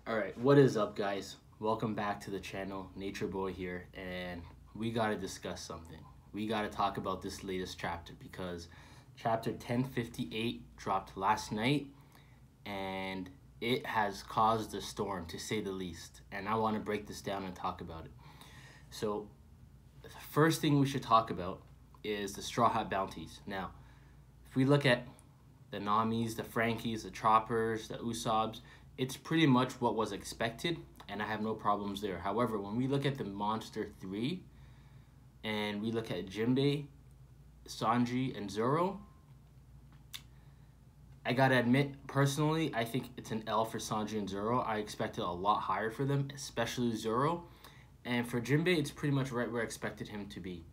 Alright, what is up, guys? Welcome back to the channel. Nature Boy here, and we gotta discuss something. We gotta talk about this latest chapter because chapter 1058 dropped last night and it has caused a storm, to say the least. And I want to break this down and talk about it. So, the first thing we should talk about is the Straw Hat bounties. Now, if we look at the Namis, the Frankies, the Choppers, the Usobbs, it's pretty much what was expected, and I have no problems there. However, when we look at the Monster 3, and we look at Jinbei, Sanji, and Zoro, I gotta admit, personally, I think it's an L for Sanji and Zoro. I expected a lot higher for them, especially Zoro. And for Jinbei, it's pretty much right where I expected him to be.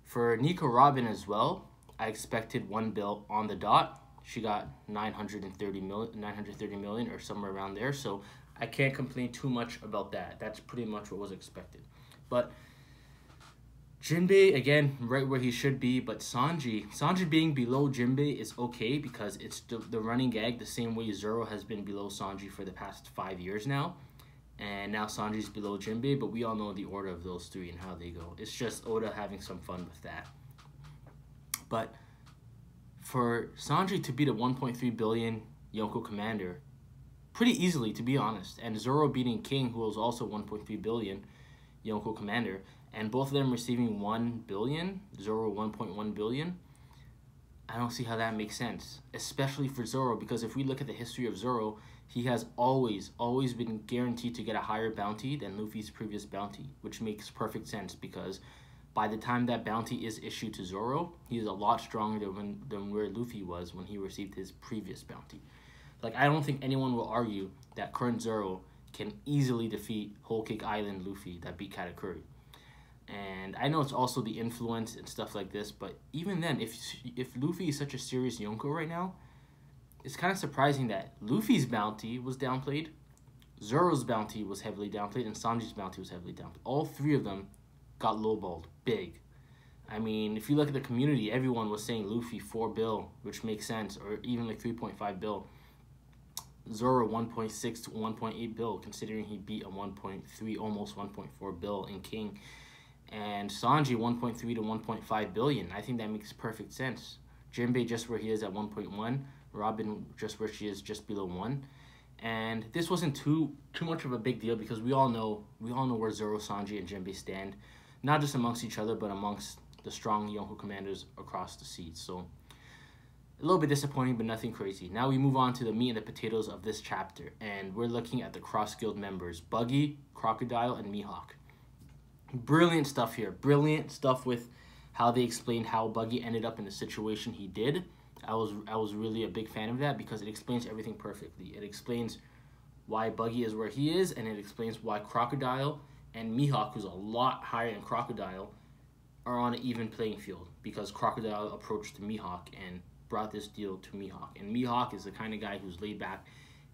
For Nico Robin as well, I expected 1 bill on the dot. She got 930 million or somewhere around there. So I can't complain too much about that. That's pretty much what was expected. But Jinbei, again, right where he should be. But Sanji being below Jinbei is okay because it's the running gag the same way Zoro has been below Sanji for the past 5 years now. And now Sanji's below Jinbei, but we all know the order of those three and how they go. It's just Oda having some fun with that. But for Sanji to beat a 1.3 billion Yonko commander pretty easily, to be honest, and Zoro beating King, who was also 1.3 billion Yonko commander, and both of them receiving 1 billion, Zoro 1.1 billion, I don't see how that makes sense, especially for Zoro, because if we look at the history of Zoro, he has always been guaranteed to get a higher bounty than Luffy's previous bounty, which makes perfect sense because by the time that bounty is issued to Zoro, he is a lot stronger than where Luffy was when he received his previous bounty. Like, I don't think anyone will argue that current Zoro can easily defeat Whole Cake Island Luffy that beat Katakuri. And I know it's also the influence and stuff like this, but even then, if Luffy is such a serious Yonko right now, it's kind of surprising that Luffy's bounty was downplayed, Zoro's bounty was heavily downplayed, and Sanji's bounty was heavily downplayed. All three of them got lowballed big. I mean, if you look at the community, everyone was saying Luffy 4 bill, which makes sense, or even like 3.5 bill. Zoro 1.6 to 1.8 bill, considering he beat a 1.3, almost 1.4 bill in King. And Sanji 1.3 to 1.5 billion. I think that makes perfect sense. Jinbei just where he is at 1.1. Robin just where she is, just below 1. And this wasn't too much of a big deal because we all know where Zoro, Sanji, and Jinbei stand, not just amongst each other, but amongst the strong Yonko commanders across the seas. So a little bit disappointing, but nothing crazy. Now we move on to the meat and the potatoes of this chapter, and we're looking at the Cross Guild members, Buggy, Crocodile, and Mihawk. Brilliant stuff here. Brilliant stuff with how they explained how Buggy ended up in the situation he did. I was really a big fan of that because it explains everything perfectly. It explains why Buggy is where he is, and it explains why Crocodile and Mihawk, who's a lot higher than Crocodile, are on an even playing field because Crocodile approached Mihawk and brought this deal to Mihawk. And Mihawk is the kind of guy who's laid back,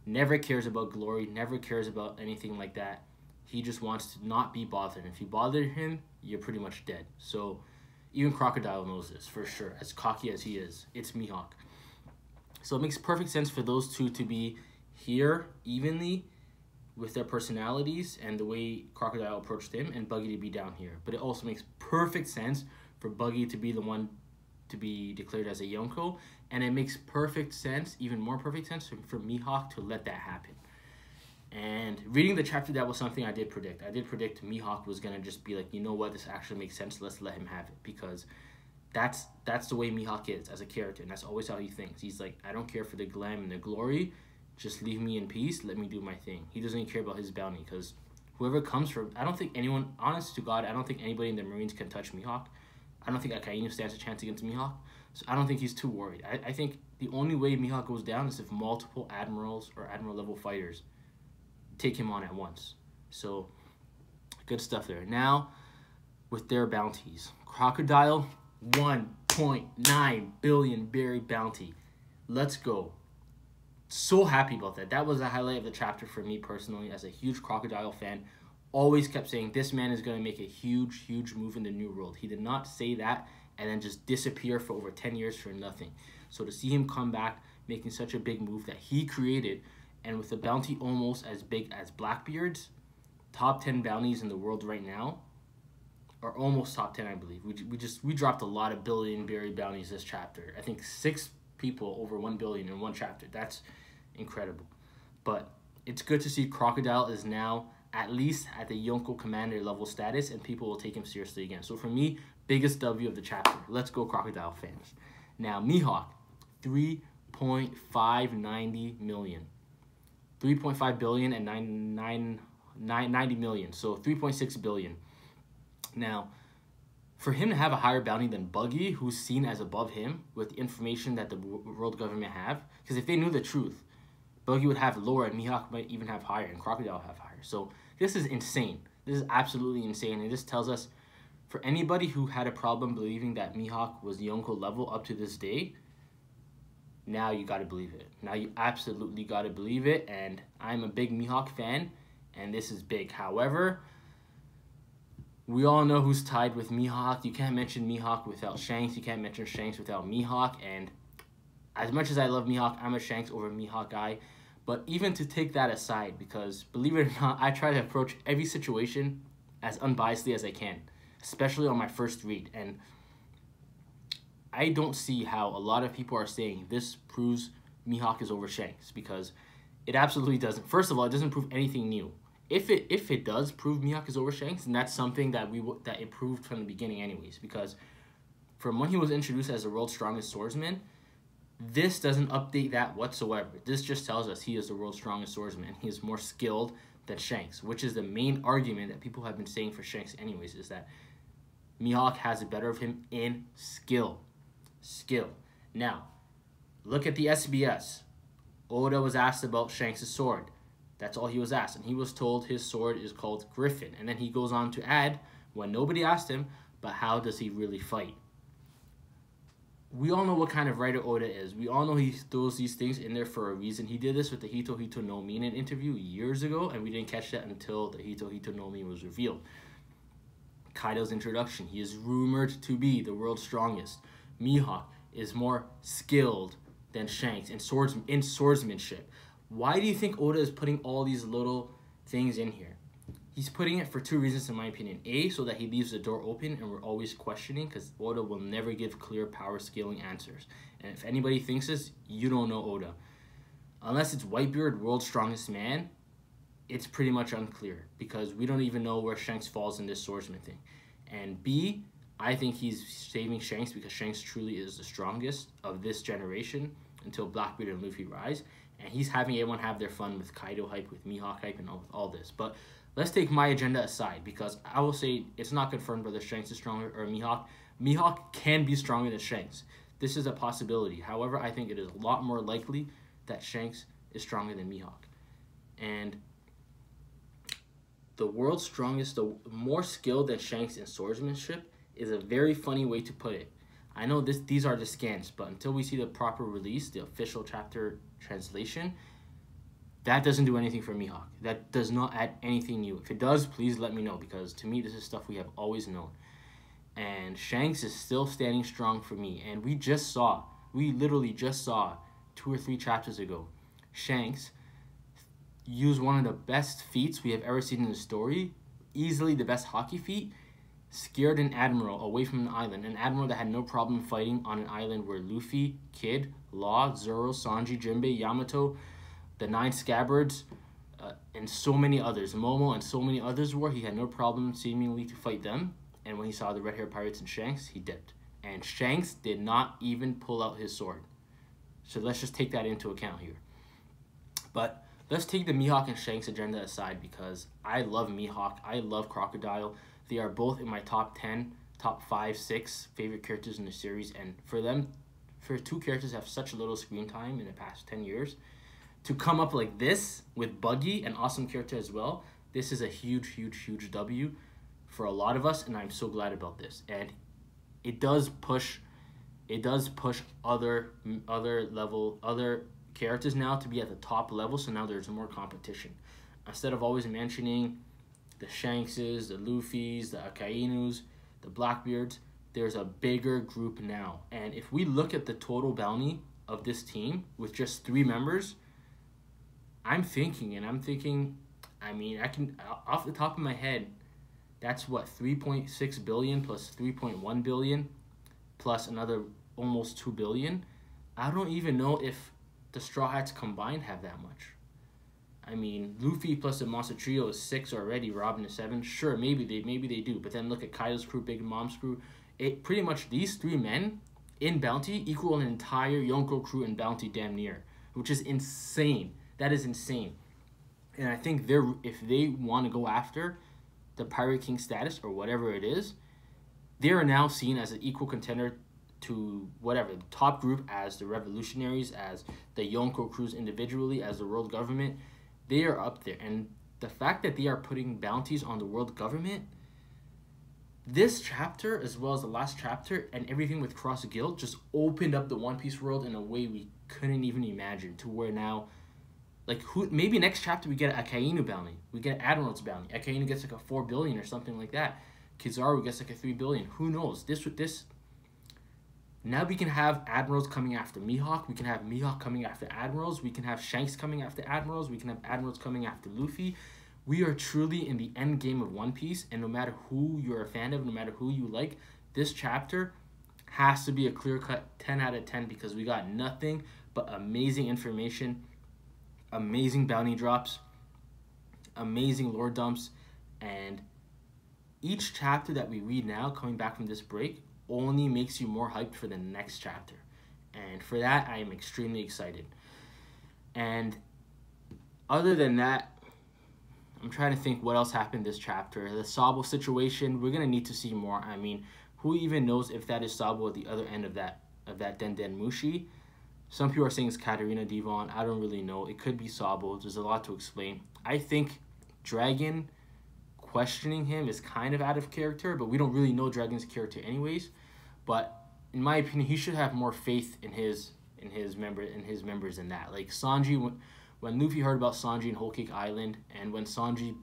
never cares about glory, never cares about anything like that. He just wants to not be bothered. If you bother him, you're pretty much dead. So even Crocodile knows this for sure. As cocky as he is, it's Mihawk. So it makes perfect sense for those two to be here evenly with their personalities and the way Crocodile approached him, and Buggy to be down here. But it also makes perfect sense for Buggy to be the one to be declared as a Yonko, and it makes perfect sense, even more perfect sense, for Mihawk to let that happen. And reading the chapter, that was something I did predict. I did predict Mihawk was going to just be like, you know what, this actually makes sense, let's let him have it. Because that's the way Mihawk is as a character, and that's always how he thinks. He's like, I don't care for the glam and the glory, just leave me in peace, let me do my thing. He doesn't even care about his bounty, because whoever comes for, I don't think anyone, honest to God, I don't think anybody in the Marines can touch Mihawk. I don't think Akainu stands a chance against Mihawk, so I don't think he's too worried. I think the only way Mihawk goes down is if multiple admirals or admiral level fighters take him on at once. So good stuff there. Now with their bounties, Crocodile 1.9 billion berry bounty. Let's go. So happy about that. That was the highlight of the chapter for me personally as a huge Crocodile fan. Always kept saying this man is going to make a huge move in the New World. He did not say that and then just disappear for over 10 years for nothing. So to see him come back making such a big move that he created and with a bounty almost as big as Blackbeard's, top 10 bounties in the world right now are almost top 10, I believe. We dropped a lot of billion berry bounties this chapter. I think 6 people over 1 billion in one chapter. That's incredible. But it's good to see Crocodile is now at least at the Yonko Commander level status, and people will take him seriously again. So for me, biggest W of the chapter. Let's go Crocodile fans. Now, Mihawk, 3.590 million. 3.5 billion and 90 million. So 3.6 billion. Now, for him to have a higher bounty than Buggy, who's seen as above him with the information that the world government have, because if they knew the truth, Buggy would have lower and Mihawk might even have higher and Crocodile have higher. So this is insane. This is absolutely insane. And this tells us, for anybody who had a problem believing that Mihawk was Yonko level up to this day, now you got to believe it. Now you absolutely got to believe it. And I'm a big Mihawk fan, and this is big. However, we all know who's tied with Mihawk. You can't mention Mihawk without Shanks. You can't mention Shanks without Mihawk. And as much as I love Mihawk, I'm a Shanks over Mihawk guy. But even to take that aside, because believe it or not, I try to approach every situation as unbiasedly as I can, especially on my first read. And I don't see how a lot of people are saying this proves Mihawk is over Shanks, because it absolutely doesn't. First of all, it doesn't prove anything new. If it does prove Mihawk is over Shanks, then that's something that that it proved from the beginning anyways, because from when he was introduced as the world's strongest swordsman, this doesn't update that whatsoever. This just tells us he is the world's strongest swordsman. He is more skilled than Shanks, which is the main argument that people have been saying for Shanks anyways, is that Mihawk has the better of him in skill. Now, look at the SBS. Oda was asked about Shanks' sword. That's all he was asked. And he was told his sword is called Griffin. And then he goes on to add, when nobody asked him, but how does he really fight? We all know what kind of writer Oda is. We all know he throws these things in there for a reason. He did this with the Hito Hito no Minen interview years ago, and we didn't catch that until the Hito Hito no Mi was revealed. Kaido's introduction. He is rumored to be the world's strongest. Mihawk is more skilled than Shanks in swordsmanship. Why do you think Oda is putting all these little things in here? He's putting it for 2 reasons, in my opinion. A, so that he leaves the door open and we're always questioning, because Oda will never give clear power scaling answers. And if anybody thinks this, you don't know Oda. Unless it's Whitebeard, world's strongest man, it's pretty much unclear, because we don't even know where Shanks falls in this swordsman thing. And B, I think he's saving Shanks because Shanks truly is the strongest of this generation until Blackbeard and Luffy rise. And he's having everyone have their fun with Kaido hype, with Mihawk hype, and all this. But let's take my agenda aside, because I will say it's not confirmed whether Shanks is stronger or Mihawk. Mihawk can be stronger than Shanks. This is a possibility. However, I think it is a lot more likely that Shanks is stronger than Mihawk. And the world's strongest, the more skilled than Shanks in swordsmanship, is a very funny way to put it. I know these are the scans, but until we see the proper release, the official chapter translation, that doesn't do anything for Mihawk. That does not add anything new. If it does, please let me know, because to me, this is stuff we have always known. And Shanks is still standing strong for me. And we literally just saw 2 or 3 chapters ago, Shanks use one of the best feats we have ever seen in the story, easily the best hockey feat, scared an admiral away from an island, an admiral that had no problem fighting on an island where Luffy, Kid, Law, Zoro, Sanji, Jinbei, Yamato, the 9 Scabbards, and so many others, Momo and so many others were. He had no problem seemingly to fight them, and when he saw the red hair pirates and Shanks, he dipped. And Shanks did not even pull out his sword. So let's just take that into account here. But let's take the Mihawk and Shanks agenda aside, because I love Mihawk, I love Crocodile. They are both in my top 10, top 5, 6 favorite characters in the series. And for 2 characters to have such little screen time in the past 10 years, to come up like this with Buggy, an awesome character as well, this is a huge, huge, huge W for a lot of us, and I'm so glad about this. And it does push other characters now to be at the top level, so now there's more competition. Instead of always mentioning the Shankses, the Luffys, the Akainus, the Blackbeards, there's a bigger group now. And if we look at the total bounty of this team with just 3 members, I'm thinking, I mean, I can, off the top of my head, that's what, 3.6 billion plus 3.1 billion plus another almost 2 billion. I don't even know if the Straw Hats combined have that much. I mean, Luffy plus the Monster Trio is 6 already. Robin is 7. Sure, maybe they do. But then look at Kaido's crew, Big Mom's crew. It pretty much, these 3 men in Bounty equal an entire Yonko crew in Bounty damn near, which is insane. That is insane. And I think if they want to go after the Pirate King status or whatever it is, they are now seen as an equal contender to whatever the top group, as the Revolutionaries, as the Yonko crews individually, as the world government. They are up there. And the fact that they are putting bounties on the world government, this chapter, as well as the last chapter, and everything with Cross Guild, just opened up the One Piece world in a way we couldn't even imagine, to where now, like, maybe next chapter we get a Akainu bounty. We get Admiral's bounty. Akainu gets like a 4 billion or something like that. Kizaru gets like a 3 billion. Who knows? Now we can have Admirals coming after Mihawk. We can have Mihawk coming after Admirals. We can have Shanks coming after Admirals. We can have Admirals coming after Luffy. We are truly in the end game of One Piece, and no matter who you're a fan of, no matter who you like, this chapter has to be a clear-cut 10 out of 10 because we got nothing but amazing information, amazing bounty drops, amazing lore dumps, and each chapter that we read now, coming back from this break, only makes you more hyped for the next chapter. And for that, I am extremely excited. And other than that, I'm trying to think what else happened this chapter. The Sabo situation, we're going to need to see more. I mean, who even knows if that is Sabo at the other end of that Den Den Mushi? Some people are saying it's Katarina Devon. I don't really know. It could be Sabo. There's a lot to explain. I think Dragon questioning him is kind of out of character, but we don't really know Dragon's character anyways. But in my opinion, he should have more faith in his members than that. Like Sanji, when Luffy heard about Sanji in Whole Cake Island, and when Sanji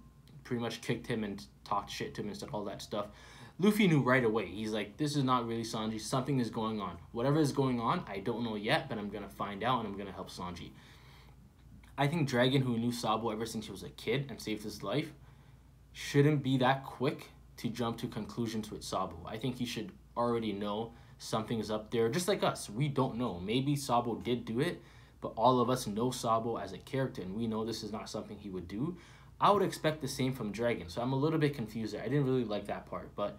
pretty much kicked him and talked shit to him and said all that stuff, Luffy knew right away. He's like, this is not really Sanji. Something is going on. Whatever is going on, I don't know yet, but I'm going to find out and I'm going to help Sanji. I think Dragon, who knew Sabo ever since he was a kid and saved his life, shouldn't be that quick to jump to conclusions with Sabo. I think he should already know something is up there. Just like us, we don't know. Maybe Sabo did do it, but all of us know Sabo as a character, and we know this is not something he would do. I would expect the same from Dragon, so I'm a little bit confused there. I didn't really like that part, but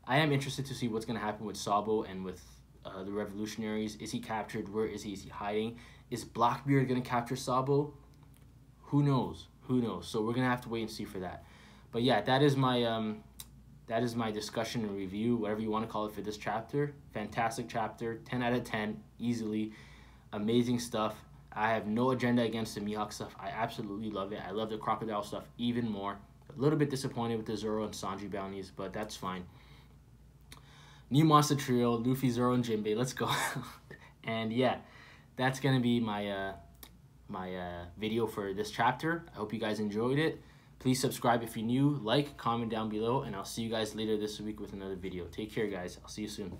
I am interested to see what's going to happen with Sabo and with the Revolutionaries. Is he captured? Where is he? Is he hiding? Is Blackbeard going to capture Sabo? Who knows? Who knows? So we're going to have to wait and see for that. But yeah, that is my discussion and review, whatever you want to call it, for this chapter. Fantastic chapter, 10 out of 10, easily. Amazing stuff. I have no agenda against the Mihawk stuff. I absolutely love it. I love the Crocodile stuff even more. A little bit disappointed with the Zoro and Sanji bounties, but that's fine. New Monster Trio, Luffy, Zoro, and Jinbei. Let's go. And yeah, that's going to be my video for this chapter. I hope you guys enjoyed it. Please subscribe if you're new, like, comment down below, and I'll see you guys later this week with another video. Take care, guys. I'll see you soon.